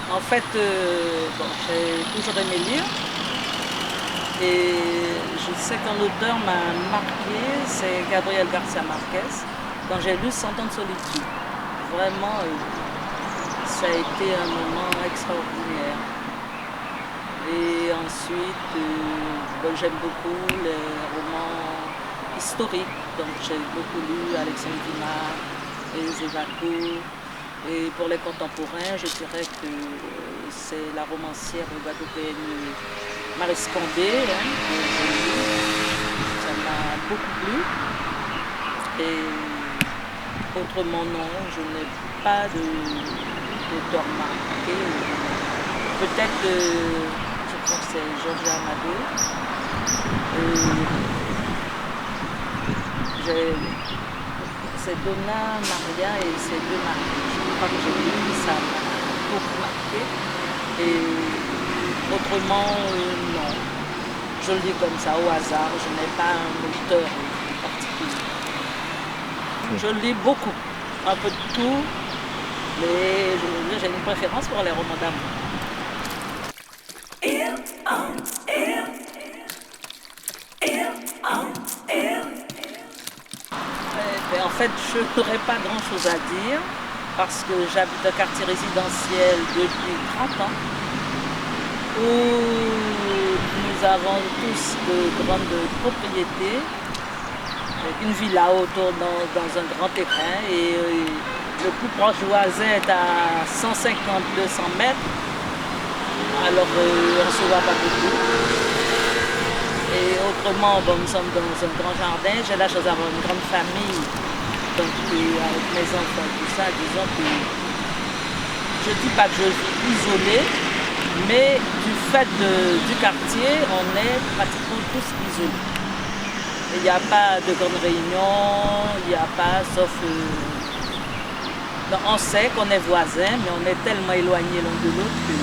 En fait, j'ai toujours aimé lire et je sais qu'un auteur m'a marqué, c'est Gabriel Garcia Marquez, quand j'ai lu Cent ans de solitude. Vraiment, ça a été un moment extraordinaire. Et ensuite, j'aime beaucoup les romans historiques, donc j'ai beaucoup lu Alexandre Dumas et Zévaco. Et pour les contemporains, je dirais que c'est la romancière guadeloupéenne Marie Scandé, que j'ai lue. Ça m'a beaucoup plu. Et autrement, non, je n'ai pas d'auteur marqué. Peut-être, je crois que c'est Georges Amado. C'est Donna Maria et c'est deux Marie. Je crois que j'ai lu, ça m'a beaucoup marqué. Et autrement, non. Je le dis comme ça, au hasard. Je n'ai pas un auteur particulier. Je lis beaucoup, un peu de tout, mais j'ai une préférence pour les romans d'amour. En fait, je n'aurais pas grand-chose à dire parce que j'habite un quartier résidentiel depuis 30 ans où nous avons tous de grandes propriétés, une villa autour dans un grand terrain et le plus proche voisin est à 150-200 mètres, alors on ne se voit pas beaucoup. Et autrement, nous sommes dans un grand jardin, j'ai la chance d'avoir une grande famille. Donc avec mes enfants, tout ça, disons que je ne dis pas que je vis isolée, mais du fait du quartier, on est pratiquement tous isolés. Il n'y a pas de grandes réunions, il n'y a pas, sauf... on sait qu'on est voisins, mais on est tellement éloignés l'un de l'autre que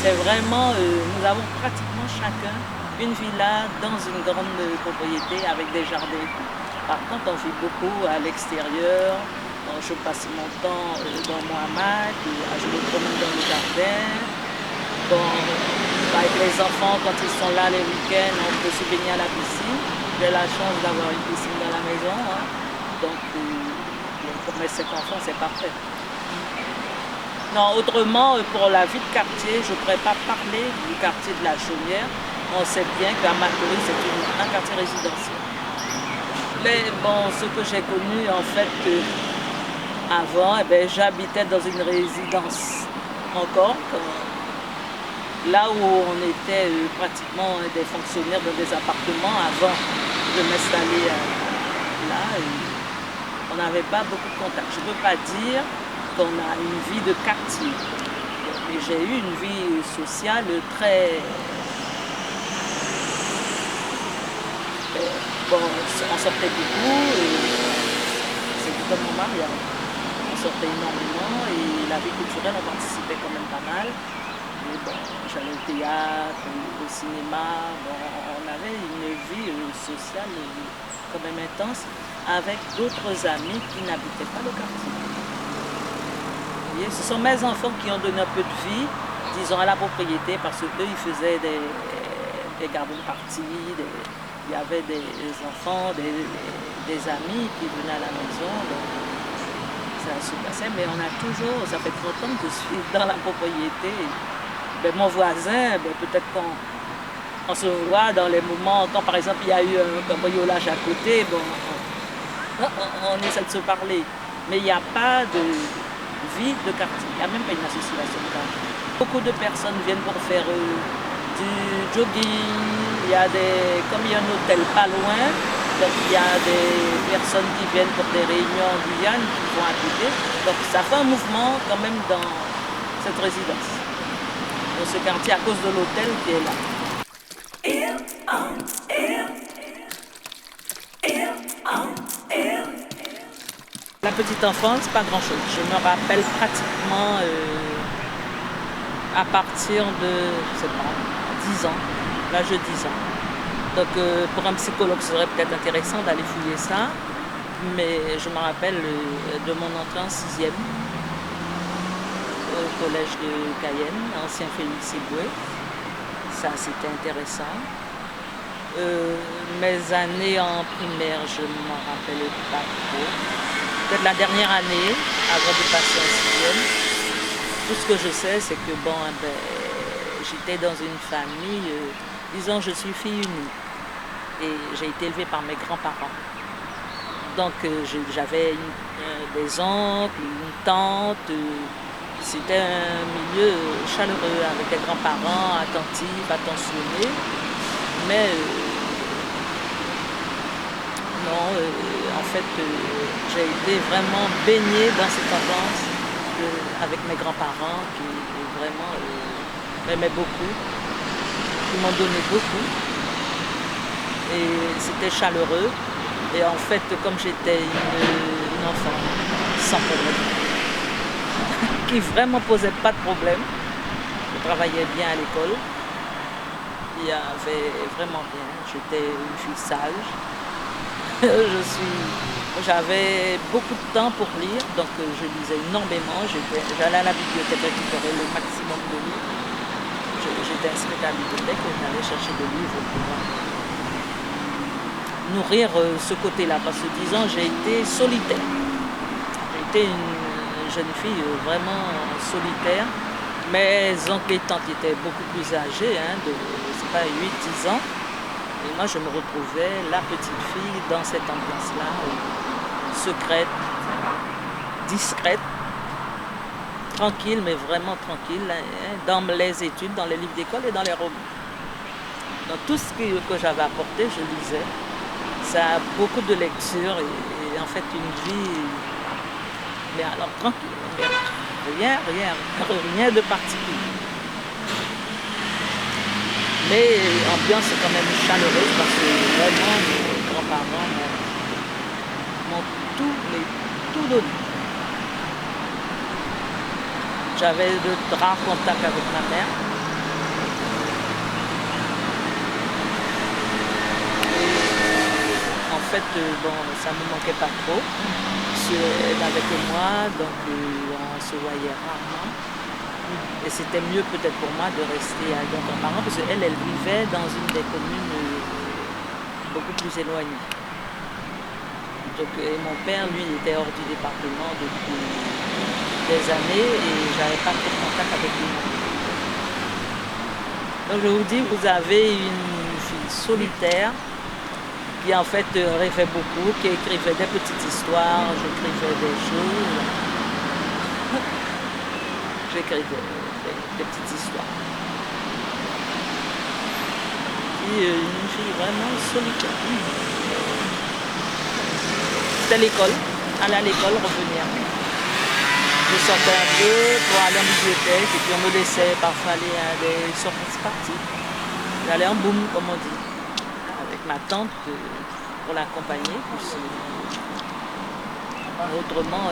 c'est vraiment... nous avons pratiquement chacun une villa dans une grande propriété avec des jardins. Par contre, on vit beaucoup à l'extérieur. Je passe mon temps dans mon hamac, je me promène dans le jardin. Avec les enfants, quand ils sont là les week-ends, on peut se baigner à la piscine. J'ai la chance d'avoir une piscine dans la maison. Donc, pour mes 5 enfants, c'est parfait. Non, autrement, pour la vie de quartier, je ne pourrais pas parler du quartier de la Chaumière. On sait bien qu'à Matoury, c'est un quartier résidentiel. Ce que j'ai connu, en fait, avant, j'habitais dans une résidence encore, là où on était pratiquement des fonctionnaires dans des appartements avant de m'installer là. On n'avait pas beaucoup de contact. Je ne peux pas dire qu'on a une vie de quartier. Mais j'ai eu une vie sociale très... on sortait beaucoup, c'était comme mon mariage. On sortait énormément et la vie culturelle, on participait quand même pas mal. J'allais au théâtre, au cinéma, on avait une vie sociale quand même intense avec d'autres amis qui n'habitaient pas le quartier. Vous voyez, ce sont mes enfants qui ont donné un peu de vie, disons, à la propriété parce qu'eux, ils faisaient des garden parties, il y avait des enfants, des amis qui venaient à la maison, donc ça se passait, mais on a toujours, ça fait 30 ans que je suis dans la propriété. Mon voisin, peut-être qu'on se voit dans les moments, quand par exemple il y a eu un cambriolage à côté, on essaie de se parler, mais il n'y a pas de vie de quartier, il n'y a même pas une association de quartier. Beaucoup de personnes viennent pour faire du jogging. Comme il y a un hôtel pas loin, donc il y a des personnes qui viennent pour des réunions en Guyane qui vont à côté. Donc ça fait un mouvement quand même dans cette résidence, dans ce quartier, à cause de l'hôtel qui est là. La petite enfance, pas grand-chose. Je me rappelle pratiquement à partir de, je sais pas, 10 ans, l'âge de 10 ans. Donc pour un psychologue, ce serait peut-être intéressant d'aller fouiller ça. Mais je me rappelle de mon entrée en sixième au collège de Cayenne, ancien Félix Éboué. Ça, c'était intéressant. Mes années en primaire, je ne m'en rappelle pas trop. Peut-être la dernière année, avant de passer en sixième. Tout ce que je sais, c'est que bon, j'étais dans une famille, disons, je suis fille unique. Et j'ai été élevée par mes grands-parents. Donc j'avais des oncles, une tante. C'était un milieu chaleureux avec des grands-parents attentifs, attentionnés. Mais non, en fait, j'ai été vraiment baignée dans cette enfance avec mes grands-parents qui vraiment m'aimaient beaucoup, qui m'ont donné beaucoup. Et c'était chaleureux. Et en fait, comme j'étais une enfant sans problème, qui vraiment posait pas de problème, je travaillais bien à l'école, il y avait vraiment bien, j'étais une fille sage, j'avais beaucoup de temps pour lire, donc je lisais énormément, j'allais à la bibliothèque récupérer le maximum de livres, j'étais inscrite à la bibliothèque et j'allais chercher des livres pour nourrir ce côté-là, parce que 10 ans, j'ai été solitaire. J'ai été une jeune fille vraiment solitaire. Mes oncles et tantes étaient beaucoup plus âgés, de, je sais pas, 8-10 ans. Et moi, je me retrouvais, la petite fille, dans cette ambiance-là, secrète, discrète, tranquille, mais vraiment tranquille, dans les études, dans les livres d'école et dans les romans. Dans tout ce que j'avais apporté, je lisais. Ça a beaucoup de lecture et en fait une vie, mais alors tranquille, rien de particulier. Mais ambiance quand même chaleureuse parce que vraiment mes grands-parents m'ont tout donné. J'avais de rares contacts avec ma mère. En fait, bon, ça ne me manquait pas trop. Elle avait que moi, donc on se voyait rarement. Et c'était mieux peut-être pour moi de rester avec mes grands-parents parce qu'elle vivait dans une des communes beaucoup plus éloignées. Donc, et mon père, lui, il était hors du département depuis des années et j'avais pas trop de contact avec lui. Donc je vous dis, vous avez une fille solitaire qui en fait rêvait beaucoup, qui écrivait des petites histoires, j'écrivais des choses. J'écrivais des petites histoires. Et une fille vraiment solitaire. C'était l'école, aller à l'école, revenir. Je sortais un peu pour aller en bibliothèque et puis on me laissait parfois aller à des sorties parties. J'allais en boum, comme on dit. Ma tante pour l'accompagner. Autrement,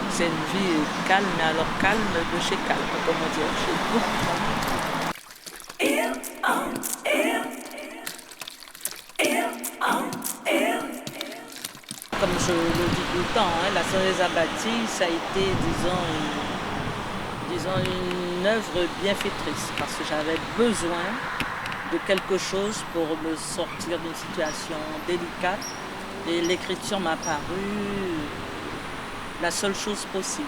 c'est une vie calme, mais alors calme de chez calme, comme on dirait chez nous. Comme je le dis tout le temps, la Sœur des Abbaties, ça a été, disons une œuvre bienfaitrice, parce que j'avais besoin de quelque chose pour me sortir d'une situation délicate et l'écriture m'a paru la seule chose possible.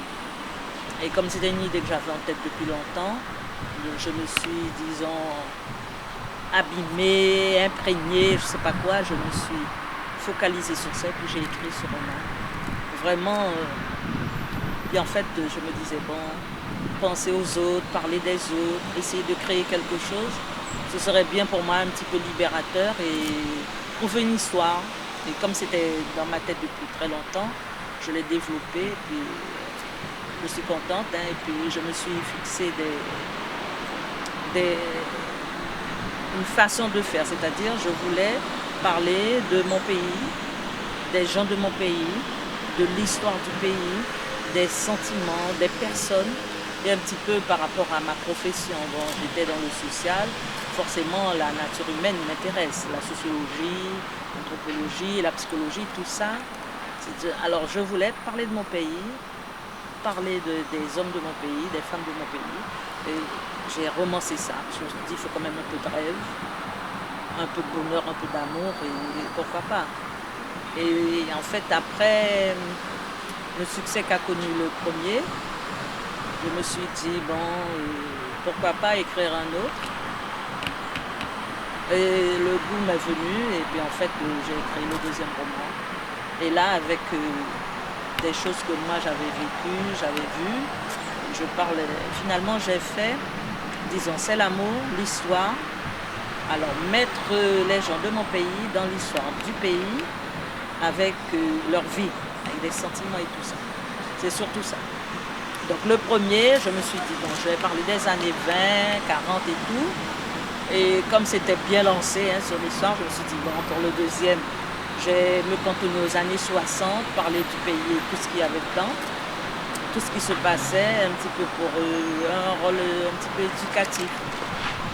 Et comme c'était une idée que j'avais en tête depuis longtemps, je me suis, disons, abîmée, imprégnée, je sais pas quoi, je me suis focalisée sur ça et puis j'ai écrit ce roman. Vraiment, et en fait, je me disais, bon, penser aux autres, parler des autres, essayer de créer quelque chose. Ce serait bien pour moi, un petit peu libérateur et trouver une histoire. Et comme c'était dans ma tête depuis très longtemps, je l'ai développé et puis je suis contente. Et puis je me suis fixé une façon de faire, c'est-à-dire je voulais parler de mon pays, des gens de mon pays, de l'histoire du pays, des sentiments, des personnes, et un petit peu par rapport à ma profession. Bon, j'étais dans le social, forcément la nature humaine m'intéresse, la sociologie, l'anthropologie, la psychologie, tout ça. Alors je voulais parler de mon pays, parler des hommes de mon pays, des femmes de mon pays. Et j'ai romancé ça. Je me suis dit, il faut quand même un peu de rêve, un peu de bonheur, un peu d'amour, et pourquoi pas. Et en fait, après le succès qu'a connu le premier, je me suis dit, bon, pourquoi pas écrire un autre. Et le goût m'est venu, et puis en fait, j'ai écrit le deuxième roman. Et là, avec des choses que moi j'avais vécues, j'avais vues, je parle, finalement j'ai fait, disons, c'est l'amour, l'histoire. Alors, mettre les gens de mon pays dans l'histoire du pays, avec leur vie, avec des sentiments et tout ça. C'est surtout ça. Donc le premier, je me suis dit, bon, je vais parler des années 20, 40 et tout. Et comme c'était bien lancé sur l'histoire, je me suis dit, bon, pour le deuxième, je vais me cantonner aux années 60, parler du pays et tout ce qu'il y avait dedans, tout ce qui se passait, un petit peu pour un rôle un petit peu éducatif,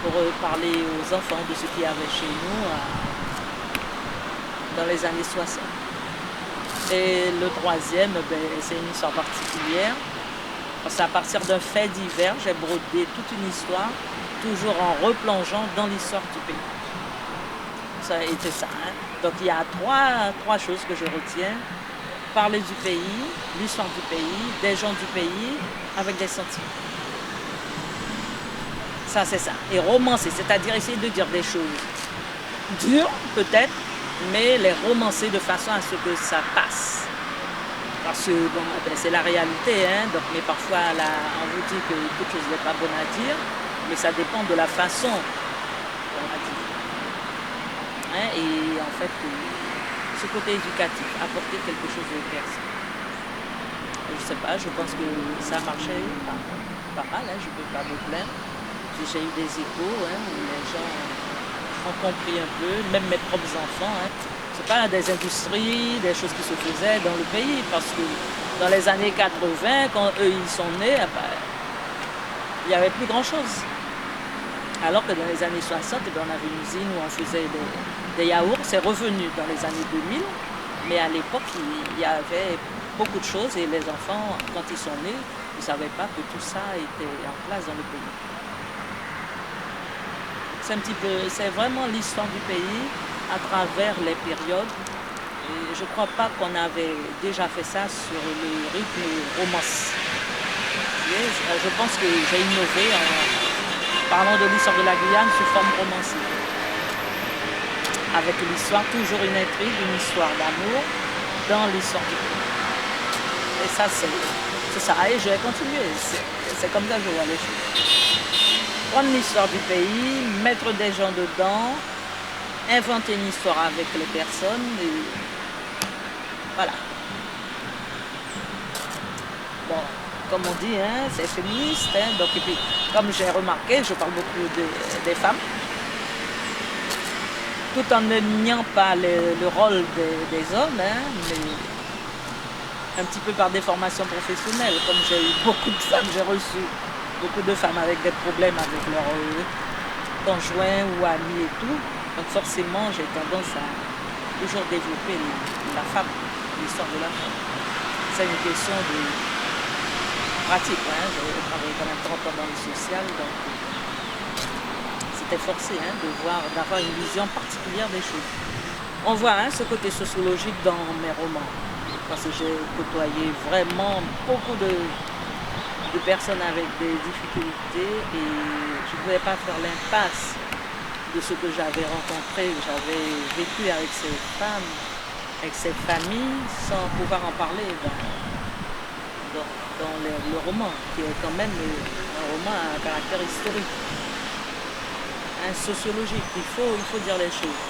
pour parler aux enfants de ce qu'il y avait chez nous dans les années 60. Et le troisième, c'est une histoire particulière. Parce qu'à partir d'un fait divers, j'ai brodé toute une histoire, toujours en replongeant dans l'histoire du pays. Ça a été ça. Hein. Donc il y a trois choses que je retiens. Parler du pays, l'histoire du pays, des gens du pays, avec des sentiments. Ça, c'est ça. Et romancer, c'est-à-dire essayer de dire des choses dures, peut-être, mais les romancer de façon à ce que ça passe. Parce que bon, c'est la réalité, hein, donc, mais parfois on vous dit que quelque chose n'est pas bon à dire, mais ça dépend de la façon qu'on a dit. Hein, et en fait, ce côté éducatif, apporter quelque chose aux personnes. Je ne sais pas, je pense que ça marchait pas mal, hein, je ne peux pas me plaindre. J'ai eu des échos hein, où les gens ont compris un peu, même mes propres enfants. Hein. C'est pas des industries, des choses qui se faisaient dans le pays, parce que dans les années 80, quand eux ils sont nés, il n'y avait plus grand-chose. Alors que dans les années 60, on avait une usine où on faisait des yaourts, c'est revenu dans les années 2000, mais à l'époque, il y avait beaucoup de choses et les enfants, quand ils sont nés, ils ne savaient pas que tout ça était en place dans le pays. C'est vraiment l'histoire du pays à travers les périodes. Et je ne crois pas qu'on avait déjà fait ça sur le rythme romance. Je pense que j'ai innové en parlant de l'histoire de la Guyane sous forme romancée. Avec l'histoire, toujours une intrigue, une histoire d'amour dans l'histoire du pays. Et ça, c'est ça. Et je vais continuer. C'est comme ça que je vois les choses. Prendre l'histoire du pays, mettre des gens dedans, inventer une histoire avec les personnes, et voilà. Bon, comme on dit, hein, c'est féministe, hein, donc, et puis, comme j'ai remarqué, je parle beaucoup des femmes, tout en ne niant pas le rôle des hommes, hein, mais un petit peu par des formations professionnelles, comme j'ai eu beaucoup de femmes, j'ai reçu beaucoup de femmes avec des problèmes avec leurs conjoints ou amis et tout. Donc forcément, j'ai tendance à toujours développer la femme, l'histoire de la femme. C'est une question de pratique. Hein. J'ai travaillé quand même 30 ans dans le social, donc c'était forcé hein, d'avoir une vision particulière des choses. On voit hein, ce côté sociologique dans mes romans, parce que j'ai côtoyé vraiment beaucoup de personnes avec des difficultés et je ne pouvais pas faire l'impasse de ce que j'avais rencontré, que j'avais vécu avec ces femmes, avec ces familles, sans pouvoir en parler dans le roman, qui est quand même un roman à caractère historique, sociologique. Il faut dire les choses.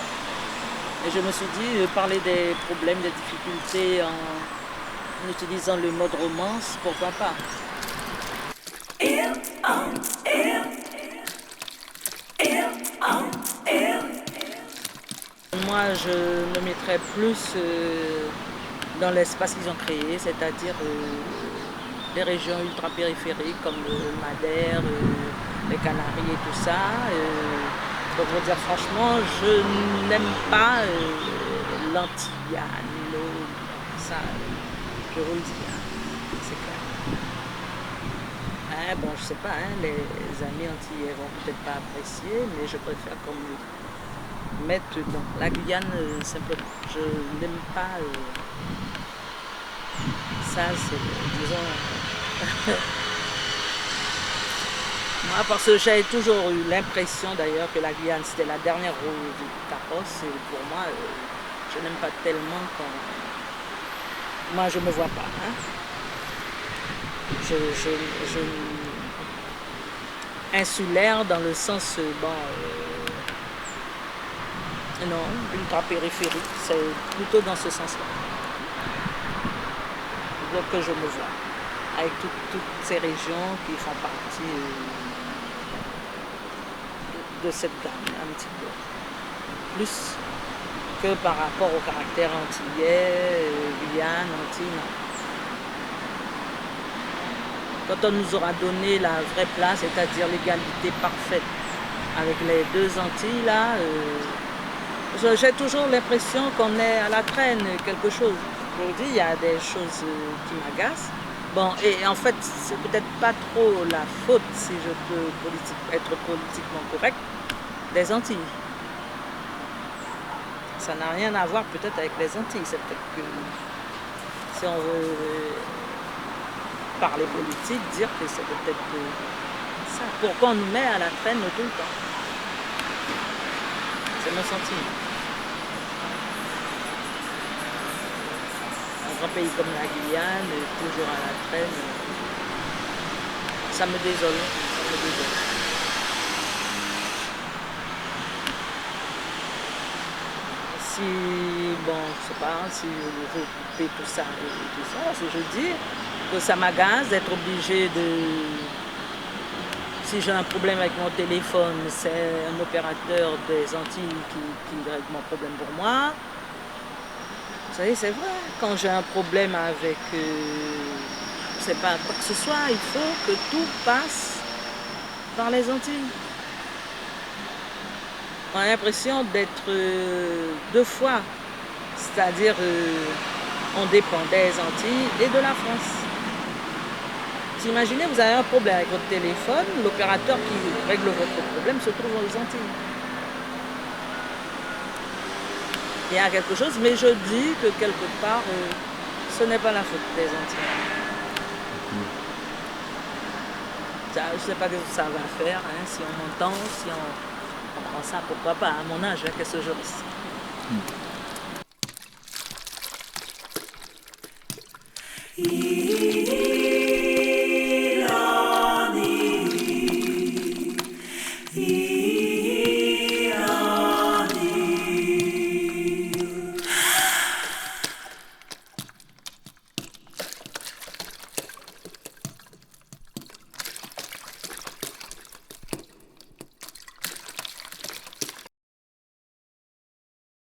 Et je me suis dit, parler des problèmes, des difficultés en utilisant le mode romance, pourquoi pas. Moi, je me mettrais plus dans l'espace qu'ils ont créé, c'est-à-dire les régions ultra-périphériques comme Madère, les Canaries et tout ça. Donc, je veux dire, franchement, je n'aime pas l'Antillano, ça, je vous le dis, hein, c'est clair. Hein, bon, je sais pas, hein, les amis antillais vont peut-être pas apprécier, mais je préfère comme mettre dans la Guyane simplement. Je n'aime pas ça, c'est, disons, moi, parce que j'avais toujours eu l'impression d'ailleurs que la Guyane c'était la dernière roue du carrosse, et pour moi, je n'aime pas tellement quand. Moi, je me vois pas. Hein. Insulaire dans le sens, non, ultra-périphérique, c'est plutôt dans ce sens-là. Donc que je me vois, avec toutes ces régions qui font partie de cette gamme, un petit peu. Plus que par rapport au caractère antillais, Guyane, Antilles, non. Quand on nous aura donné la vraie place, c'est-à-dire l'égalité parfaite avec les deux Antilles, là, j'ai toujours l'impression qu'on est à la traîne, quelque chose. Je vous dis, il y a des choses qui m'agacent. Bon, et en fait, c'est peut-être pas trop la faute, si je peux être politiquement correct, des Antilles. Ça n'a rien à voir peut-être avec les Antilles. C'est peut-être que, si on veut parler politique, dire que c'est peut-être ça. Pourquoi on nous met à la traîne tout le temps? C'est mon sentiment. Dans un pays comme la Guyane, toujours à la traîne, ça me désole. Ça me désole. Si, bon, je sais pas, si je couper tout ça et tout ça, si je dis que ça m'agace d'être obligé de... Si j'ai un problème avec mon téléphone, c'est un opérateur des Antilles qui règle mon problème pour moi. Vous savez, c'est vrai, quand j'ai un problème avec, je sais pas, quoi que ce soit, il faut que tout passe par les Antilles. On a l'impression d'être deux fois, c'est-à-dire on dépend des Antilles et de la France. Si imaginez, vous avez un problème avec votre téléphone, l'opérateur qui règle votre problème se trouve aux Antilles. Il y a quelque chose, mais je dis que quelque part, ce n'est pas la faute des Antilles. Ça, je ne sais pas ce que ça va faire, hein, si on m'entend, si on prend ça, pourquoi pas, à mon âge, hein, qu'est-ce que je risque.